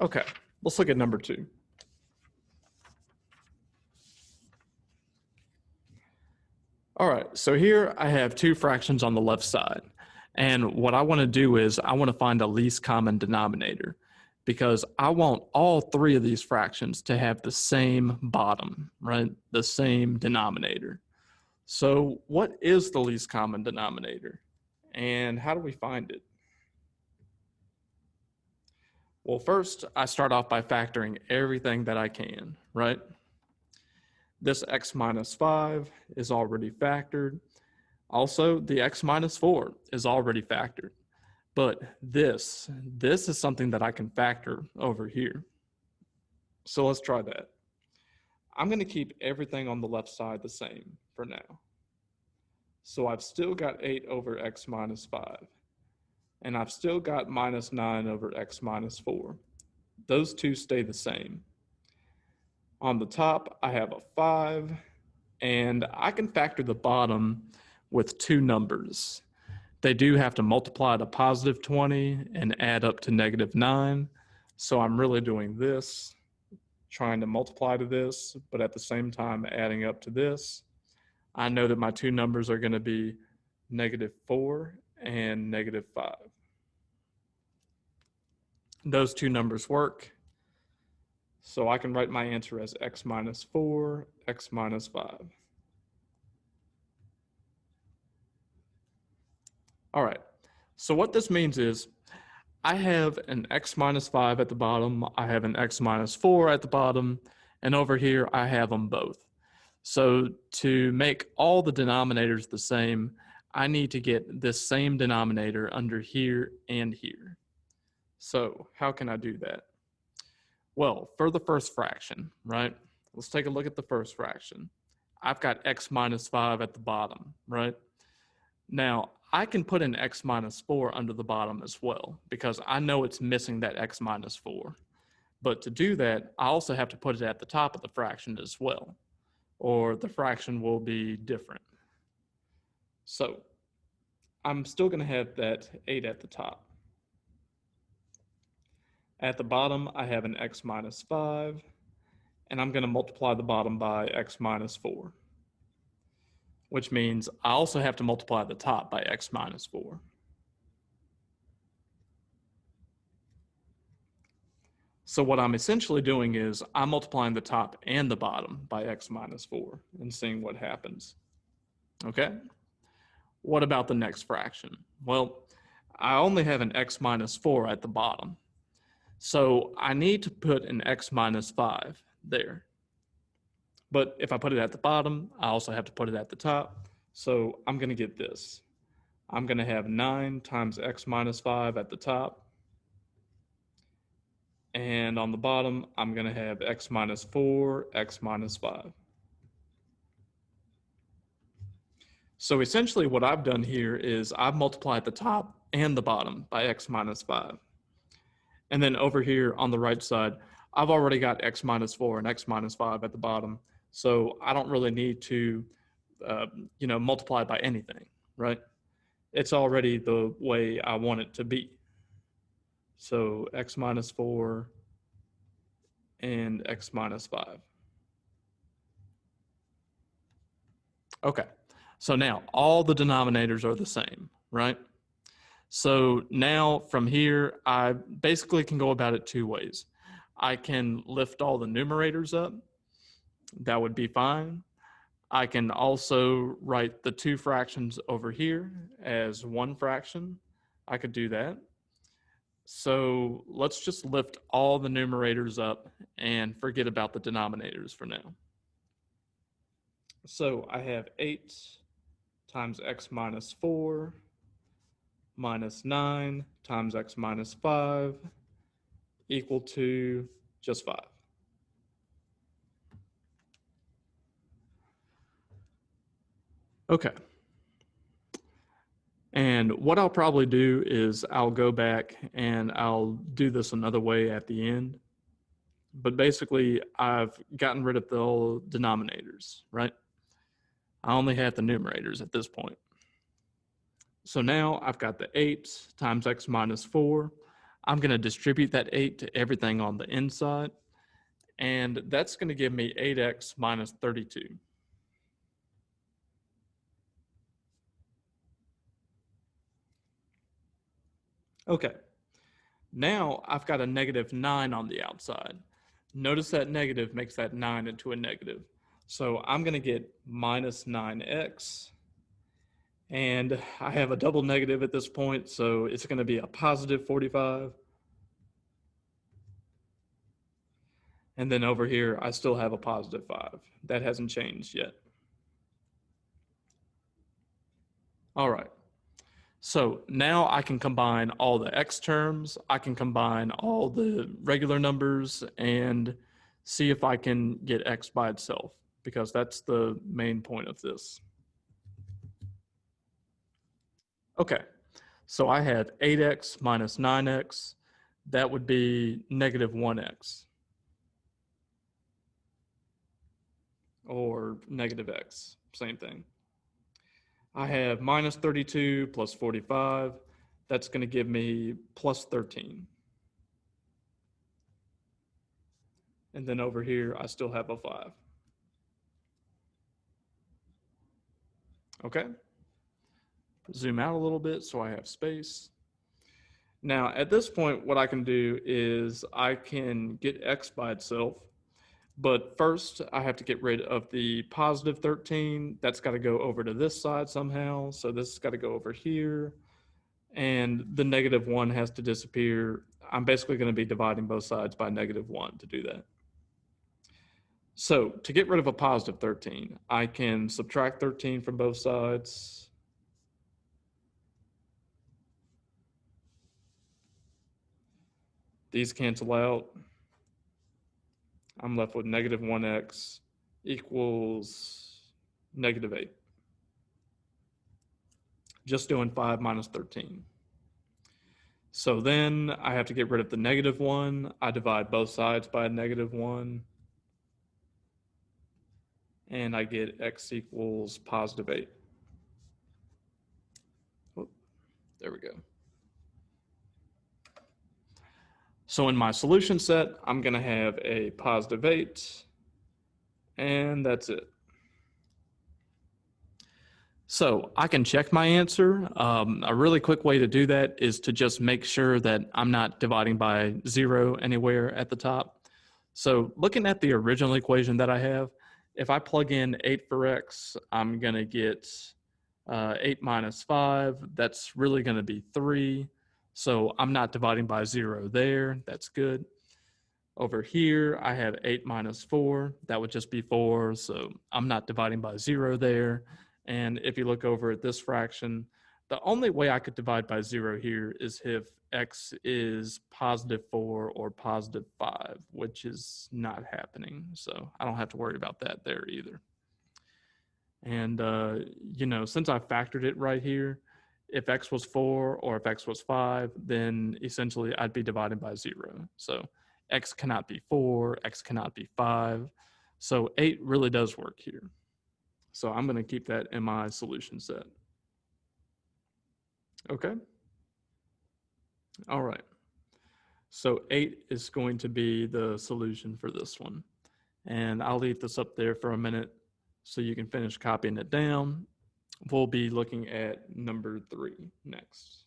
Okay, let's look at number 2. All right, so here I have 2 fractions on the left side. And what I want to do is I want to find the least common denominator because I want all 3 of these fractions to have the same bottom, right? The same denominator. So what is the least common denominator? And how do we find it? Well, first, I start off by factoring everything that I can, right? This x minus 5 is already factored. Also, the x minus 4 is already factored. But this is something that I can factor over here. So let's try that. I'm going to keep everything on the left side the same for now. So I've still got 8 over x minus 5. And I've still got minus 9 over x minus 4. Those two stay the same. On the top, I have a 5, and I can factor the bottom with 2 numbers. They do have to multiply to positive 20 and add up to negative 9. So I'm really doing this, trying to multiply to this, but at the same time adding up to this. I know that my 2 numbers are going to be negative 4 and negative 5. Those 2 numbers work. So I can write my answer as x minus 4, x minus 5. All right, so what this means is I have an x minus 5 at the bottom, I have an x minus 4 at the bottom, and over here I have them both. So to make all the denominators the same, I need to get this same denominator under here and here. So how can I do that? Well, for the first fraction, right? Let's take a look at the first fraction. I've got x minus 5 at the bottom, right? Now, I can put an x minus 4 under the bottom as well because I know it's missing that x minus 4. But to do that, I also have to put it at the top of the fraction as well, or the fraction will be different. So I'm still going to have that 8 at the top. At the bottom, I have an x minus 5, and I'm going to multiply the bottom by x minus 4, which means I also have to multiply the top by x minus 4. So what I'm essentially doing is I'm multiplying the top and the bottom by x minus 4 and seeing what happens. Okay? What about the next fraction? Well, I only have an x minus 4 at the bottom. So I need to put an x minus 5 there. But if I put it at the bottom, I also have to put it at the top. So I'm going to get this. I'm going to have 9 times x minus 5 at the top. And on the bottom, I'm going to have x minus 4, x minus 5. So essentially what I've done here is I've multiplied the top and the bottom by x minus 5. And then over here on the right side, I've already got x minus 4 and x minus 5 at the bottom. So I don't really need to, multiply by anything, right? It's already the way I want it to be. So x minus 4 and x minus 5. Okay, so now all the denominators are the same, right? So now from here, I basically can go about it 2 ways. I can lift all the numerators up. That would be fine. I can also write the 2 fractions over here as 1 fraction. I could do that. So let's just lift all the numerators up and forget about the denominators for now. So I have 8 times x minus 4 minus 9 times x minus 5 equal to just 5. Okay. And what I'll probably do is I'll go back and I'll do this another way at the end. But basically, I've gotten rid of the denominators, right? I only have the numerators at this point. So now I've got the 8 times x minus 4. I'm going to distribute that 8 to everything on the inside, and that's going to give me 8x minus 32. Okay, now I've got a negative 9 on the outside. Notice that negative makes that 9 into a negative. So I'm going to get minus 9x, and I have a double negative at this point, so it's going to be a positive 45. And then over here, I still have a positive 5. That hasn't changed yet. All right. So now I can combine all the x terms. I can combine all the regular numbers and see if I can get x by itself, because that's the main point of this. Okay, so I had 8x minus 9x. That would be negative 1x. Or negative x, same thing. I have minus 32 plus 45. That's going to give me plus 13. And then over here, I still have a 5. Okay. Zoom out a little bit so I have space. Now, at this point, what I can do is I can get x by itself. But first, I have to get rid of the positive 13. That's got to go over to this side somehow. So this has got to go over here. And the negative 1 has to disappear. I'm basically going to be dividing both sides by negative 1 to do that. So to get rid of a positive 13, I can subtract 13 from both sides. These cancel out. I'm left with negative 1x equals negative 8. Just doing 5 minus 13. So then I have to get rid of the negative 1. I divide both sides by a negative 1. And I get x equals positive 8. Oh, there we go. So in my solution set, I'm going to have a positive 8. And that's it. So I can check my answer. A really quick way to do that is to just make sure that I'm not dividing by 0 anywhere at the top. So looking at the original equation that I have, if I plug in 8 for x, I'm going to get 8 minus 5. That's really going to be 3. So I'm not dividing by 0 there. That's good. Over here, I have 8 minus 4. That would just be 4. So I'm not dividing by 0 there. And if you look over at this fraction, the only way I could divide by 0 here is if x is positive 4 or positive 5, which is not happening. So I don't have to worry about that there either. And, since I factored it right here, if x was 4 or if x was 5, then essentially I'd be dividing by 0. So x cannot be 4, x cannot be 5. So 8 really does work here. So I'm going to keep that in my solution set. Okay. All right. So 8 is going to be the solution for this one. And I'll leave this up there for a minute so you can finish copying it down. We'll be looking at number 3 next.